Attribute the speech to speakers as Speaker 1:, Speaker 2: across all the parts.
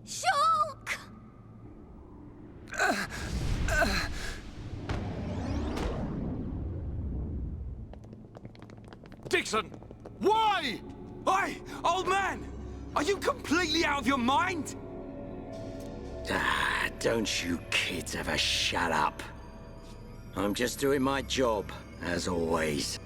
Speaker 1: Shulk!
Speaker 2: Dixon! Why?
Speaker 3: Oi, old man! Are you completely out of your mind?
Speaker 4: Don't you kids ever shut up. I'm just doing my job, as always.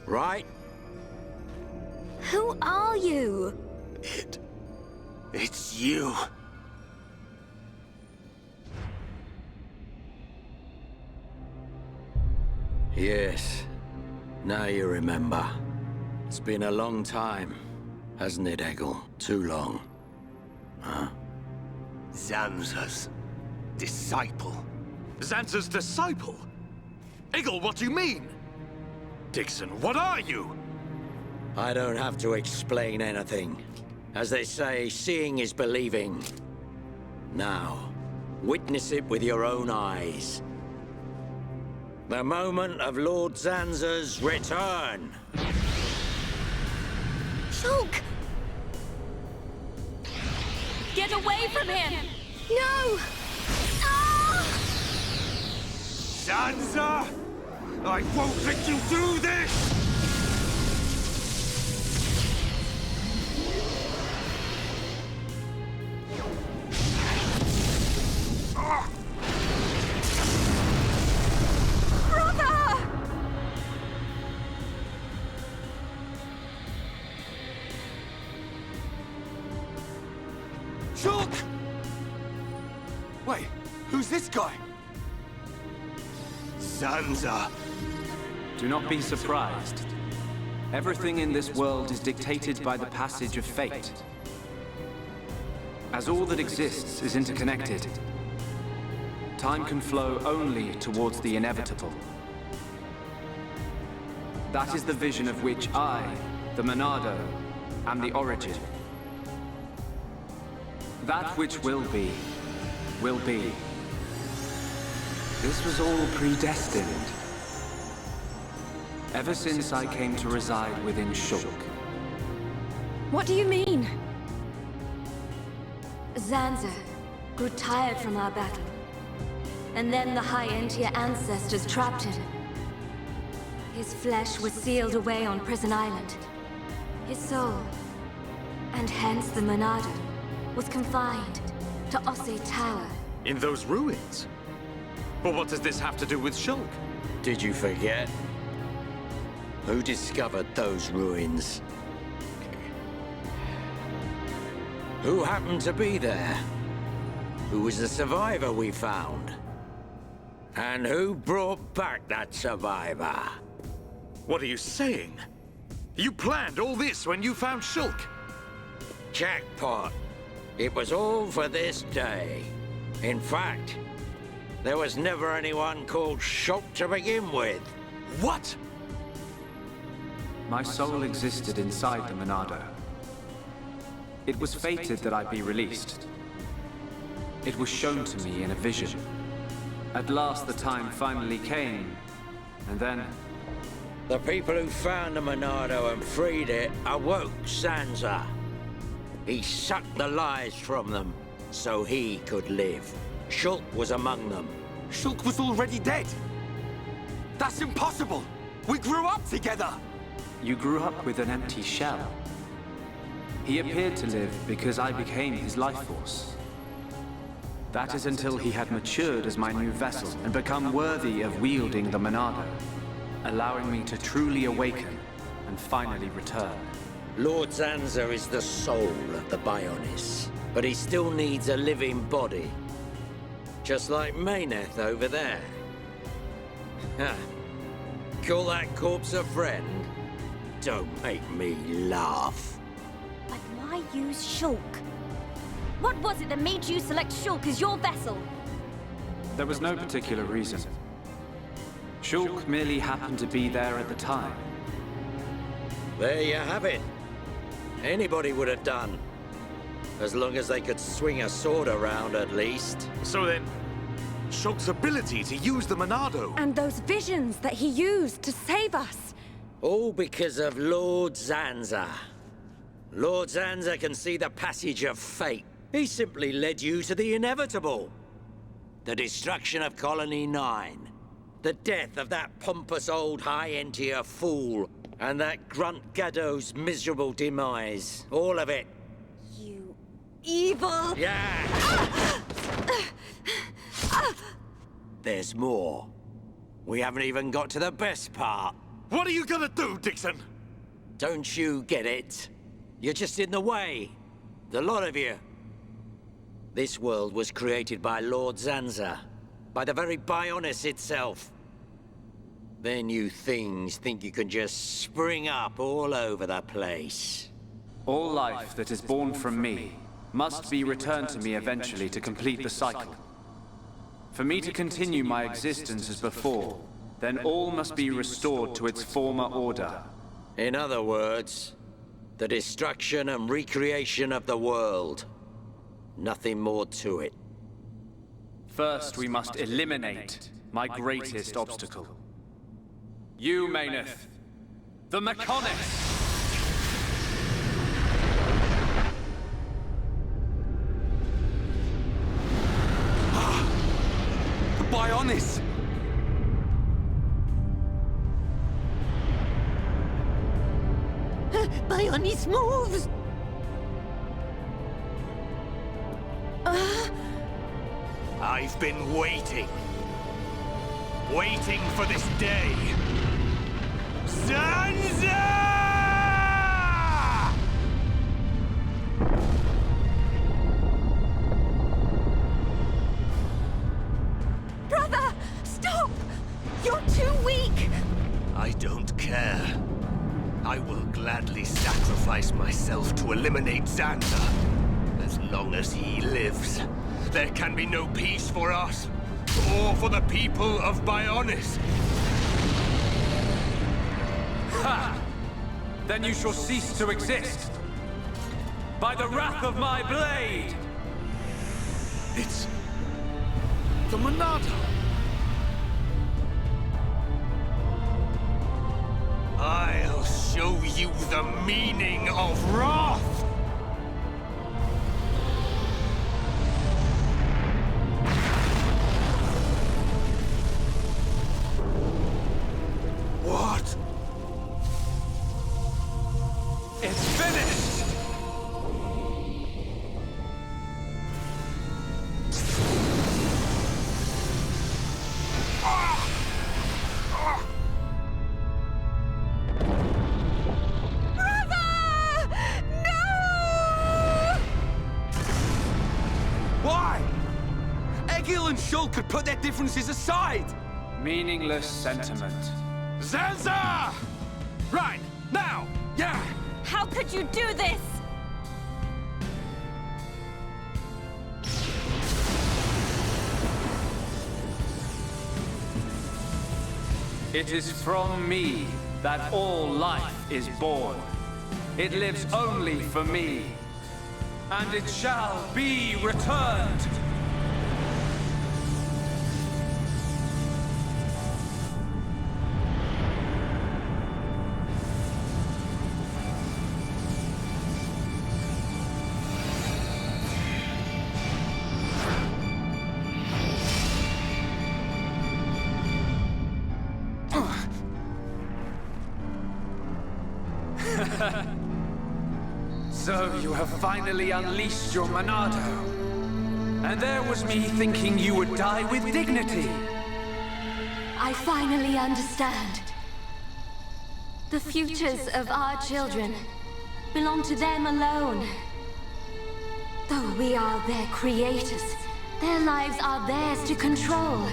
Speaker 4: Right?
Speaker 1: Who are you?
Speaker 3: It's you.
Speaker 4: Yes. Now you remember. It's been a long time, hasn't it, Eggle? Too long. Huh?
Speaker 3: Zanza's disciple.
Speaker 2: Zanza's disciple? Eggle, what do you mean? Dixon, what are you?
Speaker 4: I don't have to explain anything. As they say, seeing is believing. Now, witness it with your own eyes. The moment of Lord Zanza's return.
Speaker 1: Shulk! Get away from him! No! Ah!
Speaker 3: Zanza! I won't let you do this! Shulk! Wait, who's this guy? Zanza.
Speaker 5: Do not be surprised. Everything in this world is dictated by the passage of fate. As all that exists is interconnected, time can flow only towards the inevitable. That is the vision of which I, the Monado, am the origin. That which will be, will be. This was all predestined. Ever since I came to reside within Shulk.
Speaker 1: What do you mean? Zanza grew tired from our battle. And then the High Entia ancestors trapped him. His flesh was sealed away on Prison Island. His soul, and hence the Monado, was confined to Osse Tower.
Speaker 2: In those ruins? But what does this have to do with Shulk?
Speaker 4: Did you forget? Who discovered those ruins? Who happened to be there? Who was the survivor we found? And who brought back that survivor?
Speaker 2: What are you saying? You planned all this when you found Shulk?
Speaker 4: Jackpot. It was all for this day. In fact, there was never anyone called Shulk to begin with.
Speaker 2: What?
Speaker 5: My soul existed inside the Monado. It was fated that I be released. It was shown to me in a vision. At last the time finally came, and then...
Speaker 4: The people who found the Monado and freed it awoke Zanza. He sucked the lives from them, so he could live. Shulk was among them.
Speaker 3: Shulk was already dead! That's impossible! We grew up together!
Speaker 5: You grew up with an empty shell. He appeared to live because I became his life force. That is until he had matured as my new vessel and become worthy of wielding the Monado, allowing me to truly awaken and finally return.
Speaker 4: Lord Zanza is the soul of the Bionis, but he still needs a living body. Just like Mayneth over there. Ha! Call that corpse a friend? Don't make me laugh.
Speaker 1: But why use Shulk? What was it that made you select Shulk as your vessel?
Speaker 5: There was no particular reason. Shulk merely happened to be there at the time.
Speaker 4: There you have it. Anybody would have done. As long as they could swing a sword around, at least.
Speaker 2: So then, Shulk's ability to use the Monado...
Speaker 1: And those visions that he used to save us.
Speaker 4: All because of Lord Zanza. Lord Zanza can see the passage of fate He simply led you to the inevitable. The destruction of Colony 9. The death of that pompous old high-entier fool. And that grunt Gaddo's miserable demise. All of it.
Speaker 1: You evil...
Speaker 4: Yeah! There's more. We haven't even got to the best part.
Speaker 2: What are you gonna do, Dixon?
Speaker 4: Don't you get it? You're just in the way. The lot of you. This world was created by Lord Zanza. By the very Bionis itself. Then you things think you can just spring up all over the place.
Speaker 5: All life that is born from me must be returned to me eventually to complete the cycle. For me to continue my existence as before, then all must be restored to its former order.
Speaker 4: In other words, the destruction and recreation of the world. Nothing more to it.
Speaker 5: First, we must eliminate my greatest obstacle. You, Mayneth, the Mechonis!
Speaker 3: The Bionis!
Speaker 1: Bionis moves!
Speaker 2: I've been waiting. Waiting for this day. Zanza!
Speaker 1: Brother! Stop! You're too weak!
Speaker 2: I don't care. I will gladly sacrifice myself to eliminate Zanza. As long as he lives, there can be no peace for us, or for the people of Bionis.
Speaker 5: Ha! Then you shall cease to exist. By the wrath of my blade!
Speaker 2: It's... the Monado. I'll show you the meaning of wrath! What?
Speaker 5: It's finished!
Speaker 3: Why? Egil and Shul could put their differences aside!
Speaker 5: Meaningless sentiment.
Speaker 2: Zanza! Right, now! Yeah!
Speaker 1: How could you do this?
Speaker 5: It is from me that all life is born. It lives only for me. And it shall be returned. So you have finally unleashed your Monado. And there was me thinking you would die with dignity.
Speaker 1: I finally understand. The futures of our children belong to them alone. Though we are their creators, their lives are theirs to control.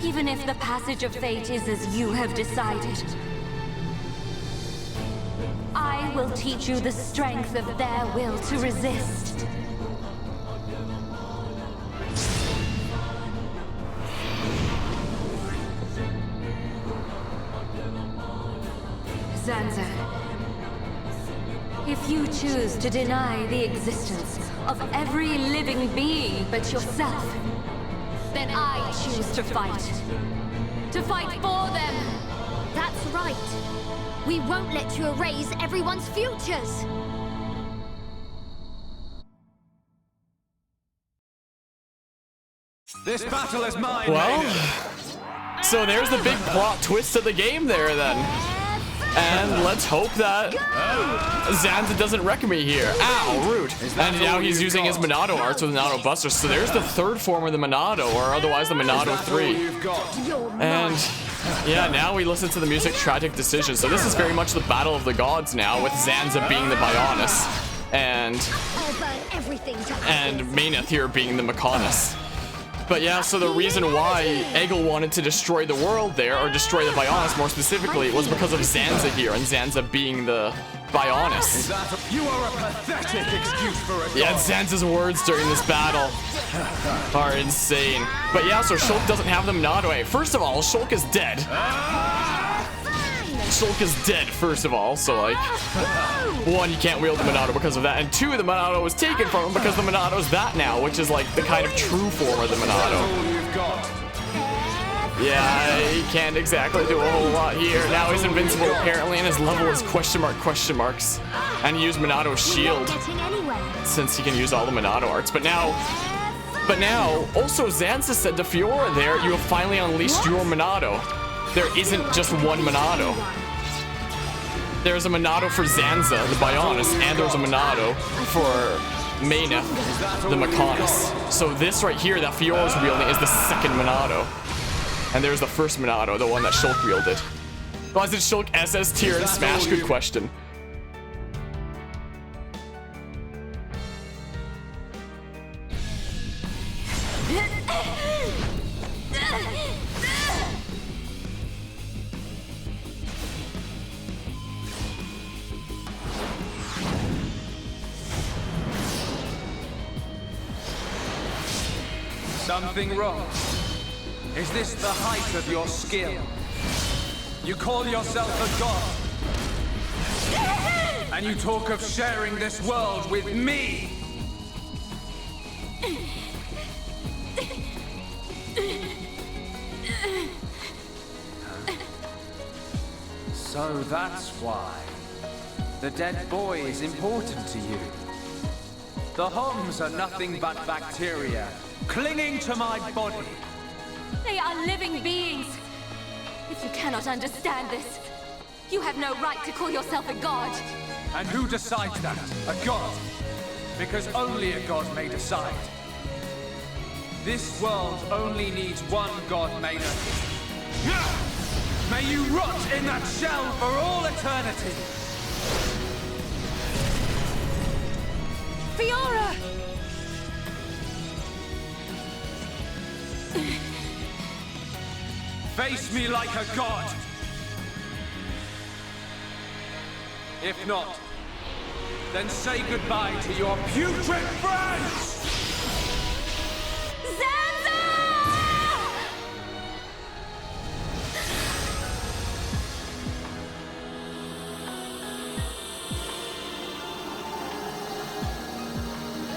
Speaker 1: Even if the passage of fate is as you have decided, I will teach you the strength of their will to resist. Zanza, if you choose to deny the existence of every living being but yourself, then I choose to fight. To fight for them!
Speaker 6: That's right. We won't let you erase everyone's futures.
Speaker 3: This battle is mine.
Speaker 6: Well, so there's the big plot twist of the game there then. And let's hope that Zanza doesn't wreck me here. Ow, rude. And now he's using his Monado arts with Monado Buster. So there's the third form of the Monado, or otherwise the Monado 3. And yeah, now we listen to the music Tragic Decision. So this is very much the battle of the gods now, with Zanza being the Bionis and Mayneth here being the Mechonis. But yeah, so the reason why Egil wanted to destroy the world there, or destroy the Bionis more specifically, was because of Zanza here, and Zanza being the Bionis.
Speaker 3: You are a pathetic excuse for a god.
Speaker 6: Yeah, Zanza's words during this battle are insane. But yeah, so Shulk doesn't have the Monado. First of all, Shulk is dead. Shulk is dead, first of all, so like, one, you can't wield the Monado because of that, and two, the Monado was taken from him because the Monado's that now, which is like the kind of true form of the Monado. Yeah, he can't exactly do a whole lot here. Now he's invincible apparently, and his level is question marks, and he used Monado's shield since he can use all the Monado arts. But now, also Zanza said to Fiora there, you have finally unleashed your Monado. There isn't just one Monado. There's a Monado for Zanza, the Bionis, and there's a Monado for Mayneth, the Mechonis. So this right here that Fiora's wielding is the second Monado. And there's the first Monado, the one that Shulk wielded. Why is it Shulk SS tier in Smash? Good question.
Speaker 3: Something wrong. Is this the height of your skill? You call yourself a god, and you talk of sharing this world with me. So that's why the dead boy is important to you. The Homs are nothing but bacteria clinging to my body.
Speaker 1: They are living beings. If you cannot understand this, you have no right to call yourself a god.
Speaker 3: And who decides that? A god? Because only a god may decide. This world only needs one god, Maynard. May you rot in that shell for all eternity!
Speaker 1: Fiora!
Speaker 3: Face me like a god! If not, then say goodbye to your putrid friends!
Speaker 1: Zanza!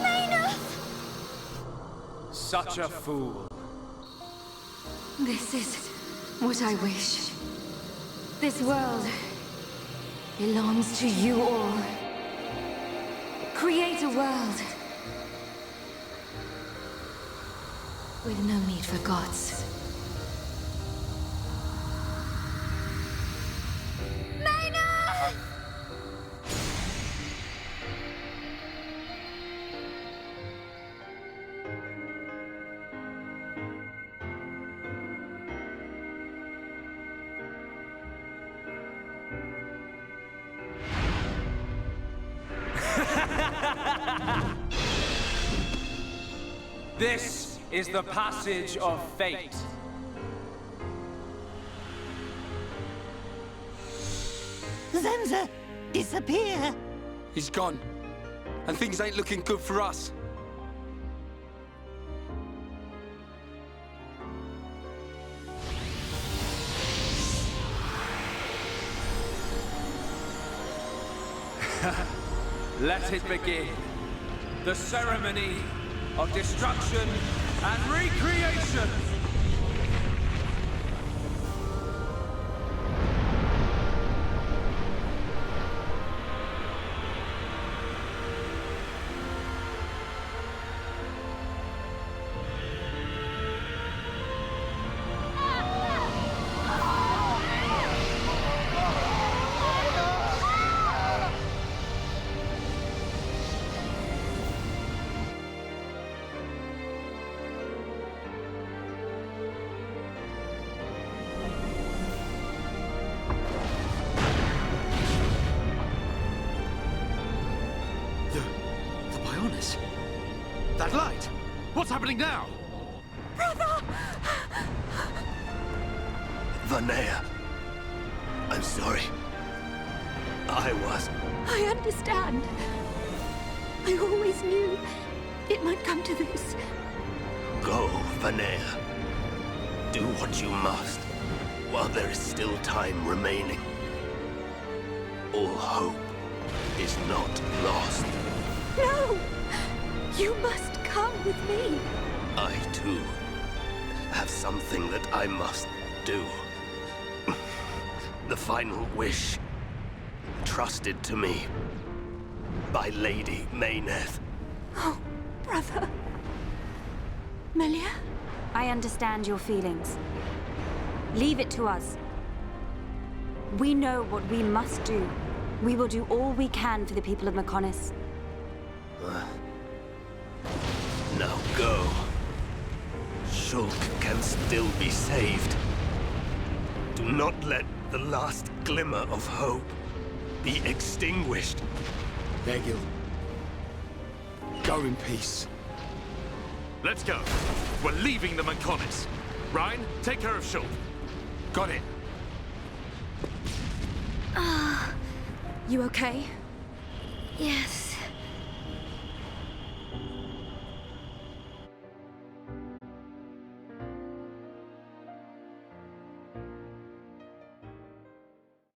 Speaker 1: Mayneth!
Speaker 3: Such a fool.
Speaker 1: This is what I wish. This world belongs to you all. Create a world with no need for gods. Maynard!
Speaker 3: This is the passage of fate.
Speaker 7: Zanza, disappear!
Speaker 3: He's gone, and things ain't looking good for us. Let it begin. The ceremony of destruction and recreation!
Speaker 4: darkness.
Speaker 3: That light! What's happening now?
Speaker 2: Vanea. I'm sorry. I
Speaker 1: understand. I always knew it might come to this.
Speaker 2: Go, Vanea. Do what you must, while there is still time remaining. All hope is not lost.
Speaker 1: No! You must come with me.
Speaker 2: I, too, have something that I must do. The final wish, trusted to me by Lady Mayneth.
Speaker 1: Oh, brother. Melia?
Speaker 8: I understand your feelings. Leave it to us. We know what we must do. We will do all we can for the people of Mechonis.
Speaker 2: Now go. Shulk can still be saved. Do not let the last glimmer of hope be extinguished.
Speaker 3: Egil. Go in peace. Let's go. We're leaving the Mechonis. Ryan, take care of Shulk. Got it.
Speaker 1: You okay? Yes.